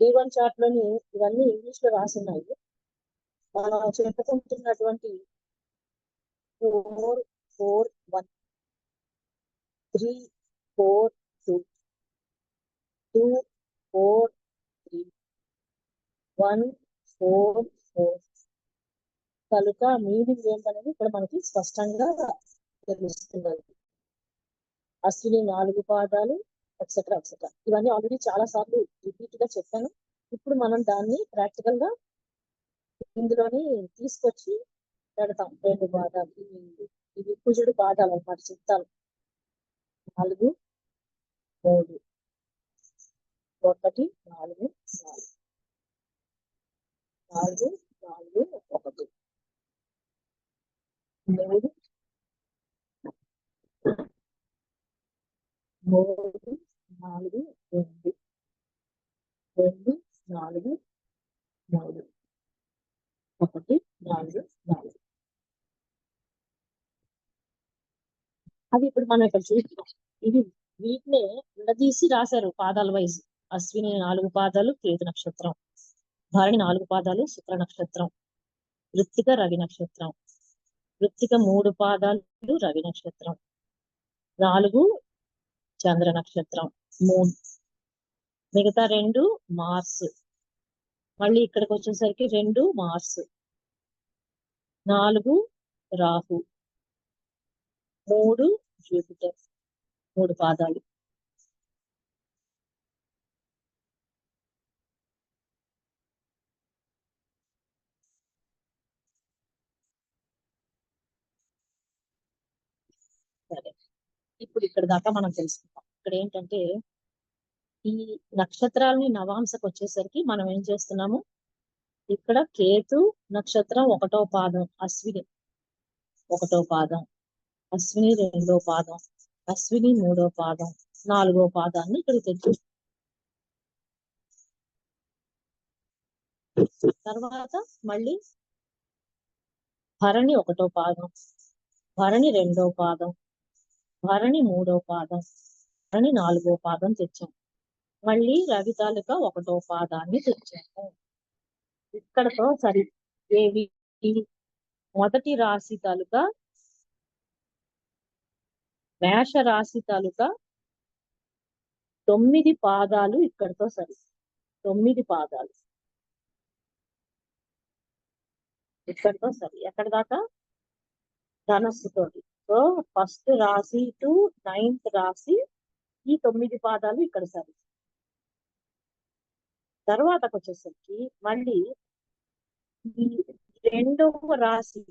D1 chart లోని ఇవన్నీ English లో రాసున్నాయి. మనం చెప్పుకుంటున్నటువంటి 4 4 1 3 4 2 2 4 3 1 4 4 కనుక మీనింగ్ ఏంటనేది ఇక్కడ మనకి స్పష్టంగా తెలుస్తున్నది. అశ్విని 4 పాదాలు ఎక్సెట్రా ఎక్సెట్రా ఇవన్నీ ఆల్రెడీ చాలా సార్లు రిపీట్ గా చెప్పాను. ఇప్పుడు మనం దాన్ని ప్రాక్టికల్ గా ఇందులోని తీసుకొచ్చి పెడతాం. 2 పాదాలు ఇవి కుజుడు పాదాలు అన్నమాట. చిత్తాలు 4 3 1 4 4 4 4 1 3 4 2 2 4 3 1 4 4 అది ఇప్పుడు మనం ఇక్కడ చూస్తున్నాం. ఇది వీటినే విడదీసి రాశారు పాదాల వైజ్. అశ్విని 4 పాదాలు కేతు నక్షత్రం, భరణి 4 పాదాలు శుక్ర నక్షత్రం, వృత్తిక రవి నక్షత్రం, వృత్తిక 3 పాదాలు రవి నక్షత్రం, 4 చంద్ర నక్షత్రం, 3 మిగతా 2 మార్స్, మళ్ళీ ఇక్కడికి వచ్చేసరికి 2 మార్స్, 4 రాహు, 3 జూపిటర్, 3 పాదాలు. సరే, ఇప్పుడు ఇక్కడ దాకా మనం తెలుసుకుందాం. ఇక్కడ ఏంటంటే ఈ నక్షత్రాలని నవాంశకు వచ్చేసరికి మనం ఏం చేస్తున్నాము, ఇక్కడ కేతు నక్షత్రం 1వ పాదం అశ్విని 1వ పాదం, అశ్విని 2వ పాదం, అశ్విని 3వ పాదం, 4వ పాదాన్ని ఇక్కడ తెచ్చు. తర్వాత మళ్ళీ భరణి 1వ పాదం, భరణి 2వ పాదం, భరణి 3వ పాదం, భరణి 4వ పాదం తెచ్చాం. మళ్ళీ రవి తాలూకా 1వ పాదాన్ని తెచ్చాము. ఇక్కడతో సరి ఏవి మొదటి రాశి తాలూకా మేష రాశి తాలూకా 9 పాదాలు ఇక్కడతో సరి. 9 పాదాలు ఇక్కడతో సరి. ఎక్కడ దాకా? ధనస్సు తోటి. సో ఫస్ట్ రాశి టు 9th రాశి ఈ 9 పాదాలు ఇక్కడ సరి. తర్వాతకు వచ్చేసరికి మళ్ళీ ఈ 2వ రాశి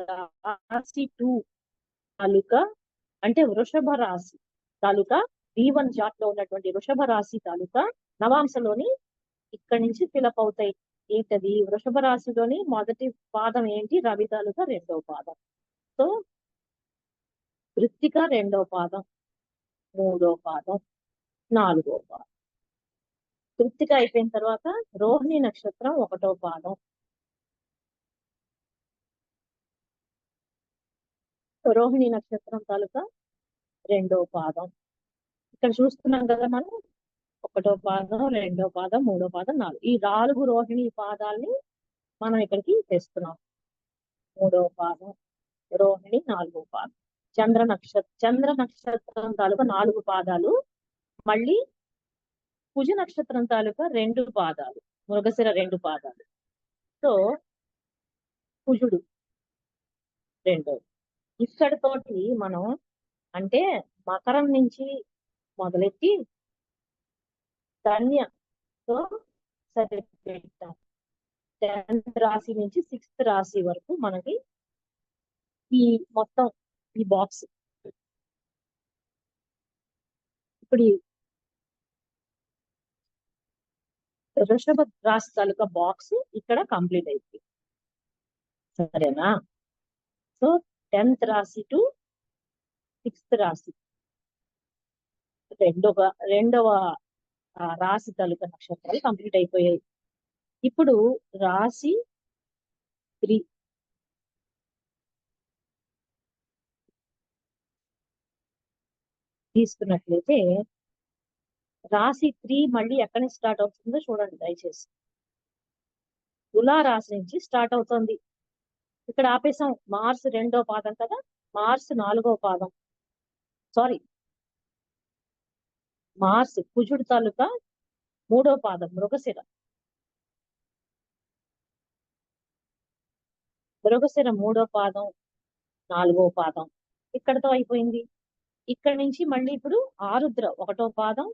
రాశి 2 తాలూకా అంటే వృషభ రాశి తాలూకా D1 చార్ట్ లో ఉన్నటువంటి వృషభ రాశి తాలూకా నవాంశలోని ఇక్కడి నుంచి ఫిలప్ అవుతాయి. ఏంటది? వృషభ రాశిలోని మొదటి పాదం ఏంటి? రవి తాలూకా 2వ పాదం. సో వృత్తిక 2వ పాదం, 3వ పాదం, 4వ పాదం. వృత్తిక అయిపోయిన తర్వాత రోహిణి నక్షత్రం 1వ పాదం, రోహిణి నక్షత్రం తాలూకా 2వ పాదం. ఇక్కడ చూస్తున్నాం కదా మనం 1వ పాదం, 2వ పాదం, 3వ పాదం, 4. ఈ 4 రోహిణి పాదాలని మనం ఇక్కడికి తెస్తున్నాం. 3వ పాదం రోహిణి, 4వ పాదం చంద్ర నక్షత్రం తాలూకా 4 పాదాలు, మళ్ళీ కుజ నక్షత్రం తాలూకా 2 పాదాలు, మృగశిర 2 పాదాలు. సో కుజుడు 2. ఇక్కడితోటి మనం అంటే మకరం నుంచి మొదలెట్టి ధన్యతో సరిపెట్టాం. 10th రాశి నుంచి 6th రాశి వరకు మనకి ఈ మొత్తం ఈ బాక్స్. ఇప్పుడు వృషభ రాశి తాలూకా బాక్స్ ఇక్కడ కంప్లీట్ అయిపోయింది. సరేనా? సో 10th రాశి టు 6th రాశి రెండవ రాశి తాలూకా నక్షత్రాలు కంప్లీట్ అయిపోయాయి. ఇప్పుడు రాశి 3 తీసుకున్నట్లయితే రాశి 3 మళ్ళీ ఎక్కడి నుంచి స్టార్ట్ అవుతుందో చూడండి దయచేసి. తులా రాశి నుంచి స్టార్ట్ అవుతుంది. ఇక్కడ ఆపేసాం. మార్స్ 2వ పాదం కదా, మార్స్ 4వ పాదం, సారీ మార్స్ కుజుడు తాలూకా 3వ పాదం మృగశిర. మృగశిర 3వ పాదం 4వ పాదం ఇక్కడతో అయిపోయింది. ఇక్కడ నుంచి మళ్ళీ ఇప్పుడు ఆరుద్ర 1వ పాదం,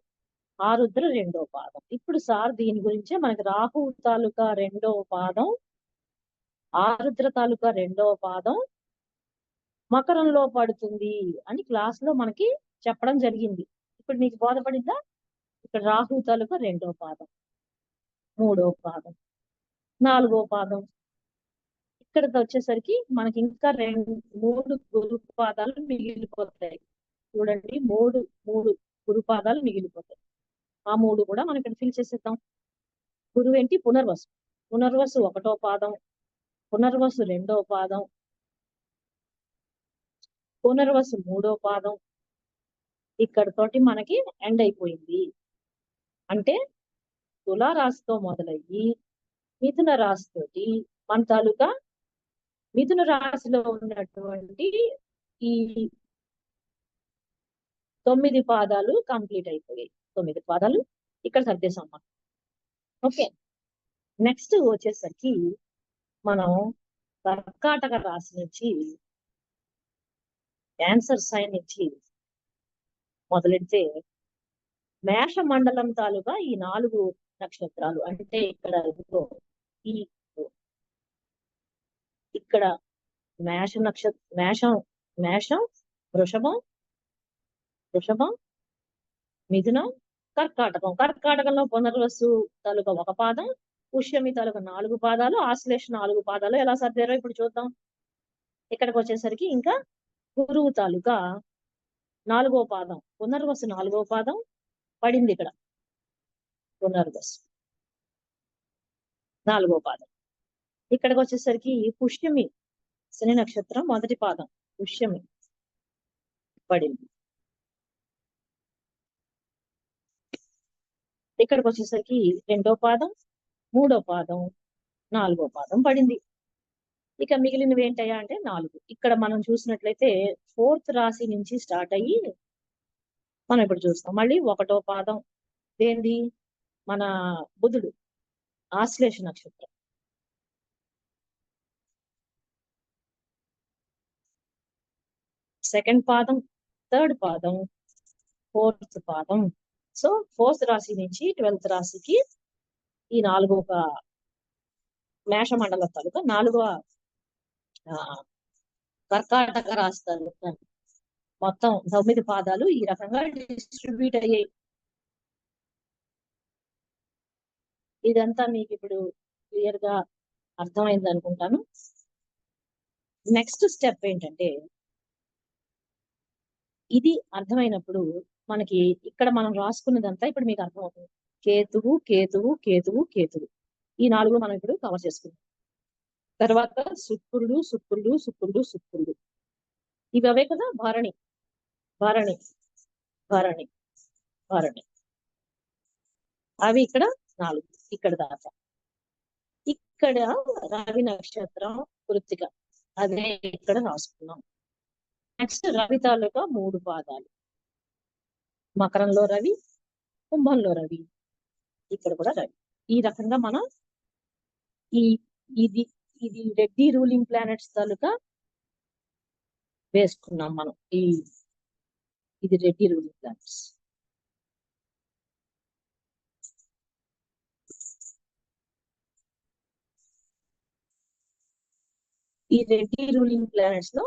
ఆరుద్ర 2వ పాదం. ఇప్పుడు సార్ దీని గురించే మనకి రాహు తాలూకా 2వ పాదం, ఆరుద్ర తాలూకా 2వ పాదం మకరంలో పడుతుంది అని క్లాస్ లో మనకి చెప్పడం జరిగింది. ఇప్పుడు మీకు బోధపడిందా? ఇక్కడ రాహు తాలూకా 2వ పాదం, 3వ పాదం, 4వ పాదం. ఇక్కడికి వచ్చేసరికి మనకి ఇంకా 3 గురు పాదాలు మిగిలిపోతాయి. చూడండి, మూడు గురు పాదాలు మిగిలిపోతాయి. ఆ 3 కూడా మనం ఇక్కడ ఫిల్ చేసేద్దాం. గురువు ఏంటి? పునర్వసు. పునర్వసు 1వ పాదం, పునర్వసు 2వ పాదం, పునర్వసు 3వ పాదం. ఇక్కడతోటి మనకి ఎండ్ అయిపోయింది. అంటే తులా రాశితో మొదలయ్యి మిథున రాశితోటి మన తాలూకా మిథున రాశిలో ఉన్నటువంటి ఈ 9 పాదాలు కంప్లీట్ అయిపోయాయి. 9 పాదాలు ఇక్కడ సర్దేశాం మనం. ఓకే, నెక్స్ట్ వచ్చేసరికి మనం కర్కాటక రాశి నుంచి క్యాన్సర్ సైన్ నుంచి మొదలెడితే మేష మండలం తాలూకా ఈ 4 నక్షత్రాలు అంటే ఇక్కడ ఈ ఇక్కడ మేష మేషం, వృషభం, మిథునం, కర్కాటకంలో పునర్వసు తాలూకా 1 పాదం, పుష్యమి తాలూకా 4 పాదాలు, ఆశ్లేష 4 పాదాలు. ఎలా సర్దారో ఇప్పుడు చూద్దాం. ఇక్కడికి వచ్చేసరికి ఇంకా గురువు తాలూకా 4వ పాదం, పునర్వసు 4వ పాదం పడింది. ఇక్కడ పునర్వసు 4వ పాదం. ఇక్కడికి వచ్చేసరికి పుష్యమి శని నక్షత్రం 1వ పాదం, పుష్యమి పడింది. ఇక్కడికి వచ్చేసరికి 2వ పాదం, 3వ పాదం, 4వ పాదం పడింది. ఇక మిగిలినవి ఏంటయ్యా అంటే 4. ఇక్కడ మనం చూసినట్లయితే 4th రాశి నుంచి స్టార్ట్ అయ్యి మనం ఇప్పుడు చూస్తాం. మళ్ళీ 1వ పాదం ఏంది? మన బుధుడు, ఆశ్లేష నక్షత్రం. సెకండ్ పాదం, 3rd పాదం, 4th పాదం. సో 4th రాశి నుంచి 12th రాశికి ఈ 4వ మేష మండల తాలూకా 4వ కర్కాటక రాశి తాలూకా మొత్తం 9 పాదాలు ఈ రకంగా డిస్ట్రిబ్యూట్ అయ్యాయి. ఇదంతా మీకు ఇప్పుడు క్లియర్ గా అర్థమైంది అనుకుంటాను. నెక్స్ట్ స్టెప్ ఏంటంటే, ఇది అర్థమైనప్పుడు మనకి ఇక్కడ మనం రాసుకున్నదంతా ఇప్పుడు మీకు అర్థమవుతుంది. కేతువు, కేతువు, కేతువు, కేతువు, ఈ 4 మనం ఇప్పుడు కవర్ చేసుకుంటాం. తర్వాత శుక్రుడు, శుక్రుడు, శుక్రుడు, శుక్రుడు. ఇవి అవే కదా, భరణి, భరణి, భరణి, భరణి. అవి ఇక్కడ 4 ఇక్కడ దాకా. ఇక్కడ రవి నక్షత్రం కృత్తిక, అదే ఇక్కడ రాసుకున్నాం. నెక్స్ట్ రవి తాలూకా 3 పాదాలు, మకరంలో రవి, కుంభంలో రవి, ఇక్కడ కూడా రవి. ఈ రకంగా మనం ఇది రెడ్డి రూలింగ్ ప్లానెట్స్ తాలూకా వేసుకున్నాం మనం. ఇది రెడ్డి రూలింగ్ ప్లానెట్స్. ఈ రెడ్డి రూలింగ్ ప్లానెట్స్ లో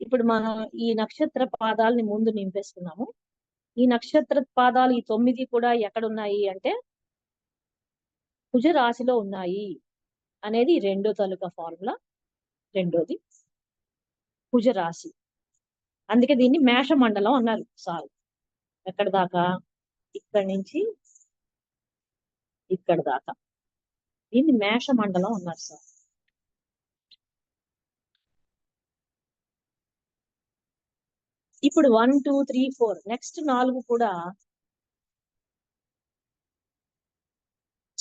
ఇప్పుడు మనం ఈ నక్షత్ర పాదాలని ముందు నింపేసుకున్నాము. ఈ నక్షత్ర పాదాలు ఈ 9 కూడా ఎక్కడున్నాయి అంటే కుజ రాశిలో ఉన్నాయి అనేది 2వ తాలూకా ఫార్ములా. 2వది కుజ రాశి, అందుకే దీన్ని మేష మండలం అన్నారు సార్. ఎక్కడ దాకా? ఇక్కడి నుంచి ఇక్కడ దాకా దీన్ని మేష మండలం అన్నారు సార్. ఇప్పుడు 1, 2, 3, 4 నెక్స్ట్ 4 కూడా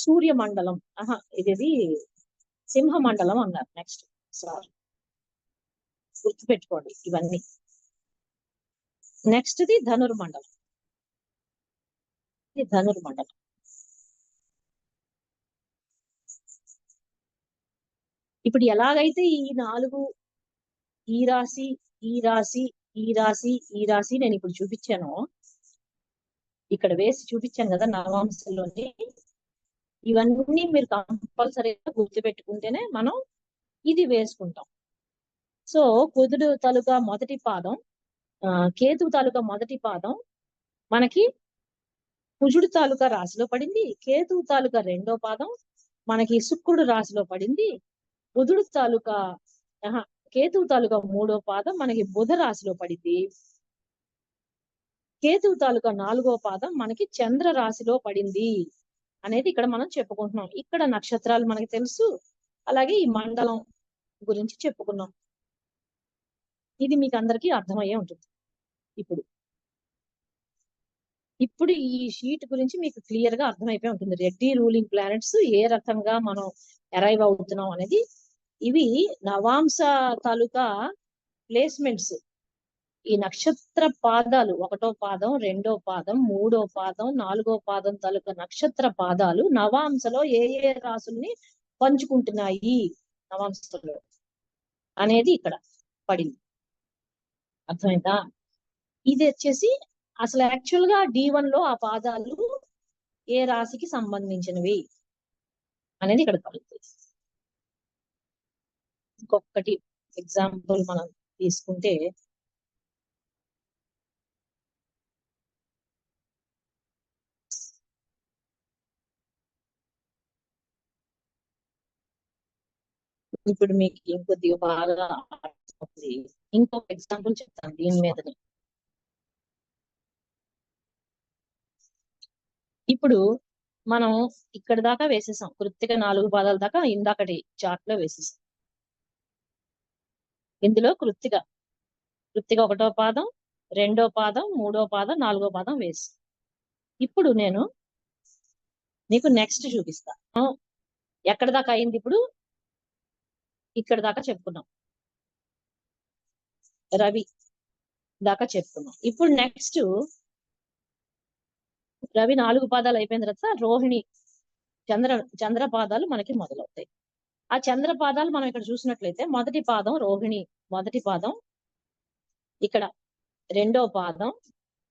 సూర్యమండలం ఇది సింహ మండలం అన్నారు. ఇది సింహ మండలం అన్నారు. నెక్స్ట్ సారీ, గుర్తుపెట్టుకోండి ఇవన్నీ. నెక్స్ట్ ది ధనుర్మండలం. ఇది ధనుర్మండలం. ఇప్పుడు ఎలాగైతే ఈ 4 ఈ రాశి ఈ రాశి ఈ రాశి ఈ రాశి నేను ఇప్పుడు చూపించాను, ఇక్కడ వేసి చూపించాను కదా నవాంశంలోని, ఇవన్నీ మీరు కంపల్సరీగా గుర్తుపెట్టుకుంటేనే మనం ఇది వేసుకుంటాం. సో కుజుడు తాలూకా మొదటి పాదం, కేతు తాలూకా మొదటి పాదం మనకి కుజుడు తాలూకా రాశిలో పడింది. కేతు తాలూకా రెండో పాదం మనకి శుక్రుడు రాశిలో పడింది. బుధుడు తాలూకా కేతువు తాలూకా మూడో పాదం మనకి బుధ రాశిలో పడింది. కేతువు తాలూకా 4వ పాదం మనకి చంద్ర రాశిలో పడింది అనేది ఇక్కడ మనం చెప్పుకుంటున్నాం. ఇక్కడ నక్షత్రాలు మనకి తెలుసు, అలాగే ఈ మండలం గురించి చెప్పుకున్నాం. ఇది మీకు అందరికీ అర్థమయ్యే ఉంటుంది. ఇప్పుడు ఈ షీట్ గురించి మీకు క్లియర్ గా అర్థమైపోయి ఉంటుంది. రెడ్డి రూలింగ్ ప్లానెట్స్ ఏ రకంగా మనం అరైవ్ అవుతున్నాం అనేది. ఇవి నవాంశ తాలూకా ప్లేస్మెంట్స్. ఈ నక్షత్ర పాదాలు 1వ పాదం, 2వ పాదం, 3వ పాదం, 4వ పాదం తాలూకా నక్షత్ర పాదాలు నవాంశలో ఏ ఏ రాసుల్ని పంచుకుంటున్నాయి నవాంశలో అనేది ఇక్కడ పడింది. అర్థమైందా? ఇది వచ్చేసి అసలు యాక్చువల్ గా D1 లో ఆ పాదాలు ఏ రాశికి సంబంధించినవి అనేది ఇక్కడ పడుతుంది. ఇంకొకటి ఎగ్జాంపుల్ మనం తీసుకుంటే, ఇప్పుడు మీకు ఇంకొద్దిగా బాగా ఇంకొక ఎగ్జాంపుల్ చెప్తాను దీని మీదనే. ఇప్పుడు మనం ఇక్కడ దాకా వేసేసాం, కృత్తిక 4 పాదాల దాకా ఇందాకటి చార్ట్ లో వేసేసాం. ఇందులో కృత్తిక 1వ పాదం, 2వ పాదం, 3వ పాదం, 4వ పాదం వేసి, ఇప్పుడు నేను నీకు నెక్స్ట్ చూపిస్తాను. ఎక్కడ దాకా అయింది? ఇప్పుడు ఇక్కడ దాకా చెప్పుకున్నాం, రవి దాకా చెప్పుకున్నాం. ఇప్పుడు నెక్స్ట్ రవి 4 పాదాలు అయిపోయిన తర్వాత రోహిణి చంద్ర పాదాలు మనకి మొదలవుతాయి. ఆ చంద్ర పాదాలు మనం ఇక్కడ చూసినట్లయితే మొదటి పాదం రోహిణి మొదటి పాదం, ఇక్కడ 2వ పాదం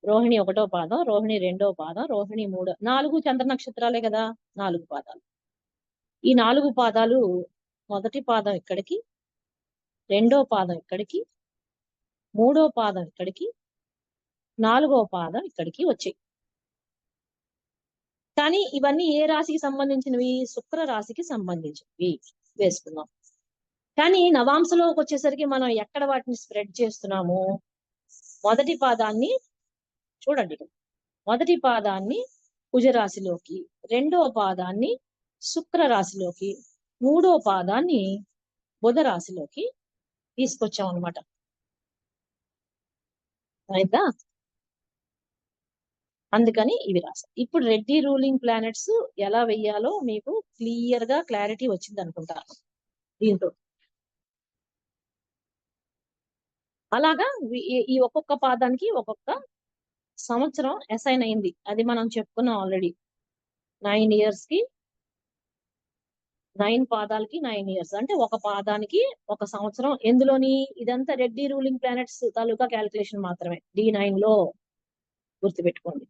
రోహిణి 1వ పాదం, రోహిణి 2వ పాదం, రోహిణి 3, 4 చంద్ర నక్షత్రాలే కదా 4 పాదాలు. ఈ 4 పాదాలు మొదటి పాదం ఇక్కడికి, 2వ పాదం ఇక్కడికి, 3వ పాదం ఇక్కడికి, 4వ పాదం ఇక్కడికి వచ్చాయి. కానీ ఇవన్నీ ఏ రాశికి సంబంధించినవి? శుక్ర రాశికి సంబంధించినవి వేసుకున్నాం. కానీ నవాంశలోకి వచ్చేసరికి మనం ఎక్కడ వాటిని స్ప్రెడ్ చేస్తున్నాము? మొదటి పాదాన్ని చూడండి, మొదటి పాదాన్ని కుజరాశిలోకి, 2వ పాదాన్ని శుక్ర రాశిలోకి, 3వ పాదాన్ని బుధ రాశిలోకి తీసుకొచ్చాం అనమాట. అయితే అందుకని ఇవి రాశాం. ఇప్పుడు రెడ్డి రూలింగ్ ప్లానెట్స్ ఎలా వెయ్యాలో మీకు క్లియర్ గా క్లారిటీ వచ్చింది అనుకుంటాను దీంతో. అలాగా ఈ ఒక్కొక్క పాదానికి ఒక్కొక్క సంవత్సరం అసైన్ అయింది. అది మనం చెప్పుకున్నాం ఆల్రెడీ. 9 ఇయర్స్ కి 9 పాదాలకి 9 ఇయర్స్ అంటే ఒక పాదానికి ఒక సంవత్సరం. ఎందులోని? ఇదంతా రెడ్డి రూలింగ్ ప్లానెట్స్ తాలూకా క్యాలిక్యులేషన్ మాత్రమే, D9 లో గుర్తుపెట్టుకోండి.